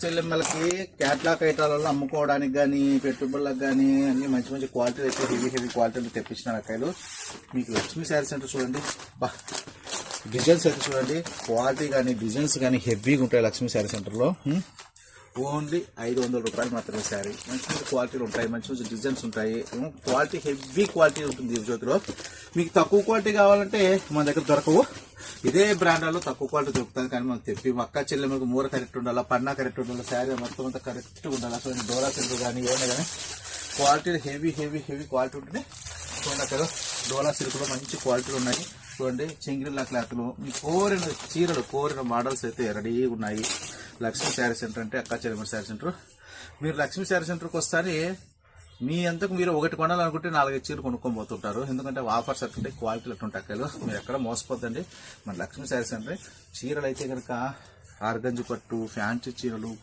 చెల్లెమ్మలకి క్యాట్లాక్ ఐటాలలో అమ్ముకోవడానికి కానీ పెట్టుబడులకు కానీ అన్ని మంచి మంచి క్వాలిటీ అయితే హెవీ క్వాలిటీలు తెప్పించిన అక్కలు మీకు లక్ష్మీ శారీ సెంటర్ చూడండి. బా డిజైన్స్ అయితే చూడండి, క్వాలిటీ కానీ డిజైన్స్ కానీ హెవీగా ఉంటాయి లక్ష్మీ శారీ సెంటర్లో. ఓన్లీ 500 రూపాయలు మాత్రమే శారీ. మంచి మంచి క్వాలిటీలు ఉంటాయి, మంచి మంచి డిజైన్స్ ఉంటాయి, క్వాలిటీ హెవీ క్వాలిటీ ఉంటుంది ఈ జ్యోతిలో. మీకు తక్కువ క్వాలిటీ కావాలంటే మన దగ్గర దొరకవు. ఇదే బ్రాండ్లో తక్కువ క్వాలిటీ దొరుకుతుంది, కానీ మనకు తెప్పి అక్క చెల్లెమ్మకు మూర కరెక్ట్ ఉండాలా, పన్నా కరెక్ట్ ఉండాలి, శారీ మొత్తం అంతా కరెక్ట్గా ఉండాలి. అసలు డోరా సిల్క్ కానీ ఏమైనా కానీ క్వాలిటీ హెవీ క్వాలిటీ ఉంటుంది. చూడండి అక్కడ డోలా సిల్క్లో మంచి క్వాలిటీలు ఉన్నాయి. చూడండి చెంగిరిల్లా క్లాత్లు, మీ కోరిన చీరలు కోరిన మోడల్స్ అయితే రెడీగా ఉన్నాయి. లక్ష్మీ శారీ సెంటర్ అంటే అక్క చెల్లెమ్మ శారీ సెంటర్. మీరు లక్ష్మీ శారీ సెంటర్కి వస్తే మీ అంతకు మీరు ఒకటి కొనాలనుకుంటే 4-5 చీరలు కొనుక్కొని పోతుంటారు. ఎందుకంటే ఆఫర్స్ అట్లుంటాయి, క్వాలిటీలు అట్లుంటాయి అక్కలు. మీరు ఎక్కడ మోసపోద్దండి. మన లక్ష్మీ శారీ సెంటర్ చీరలు అయితే కనుక ఆర్గంజి పట్టు, ఫ్యాన్సీ చీరలు,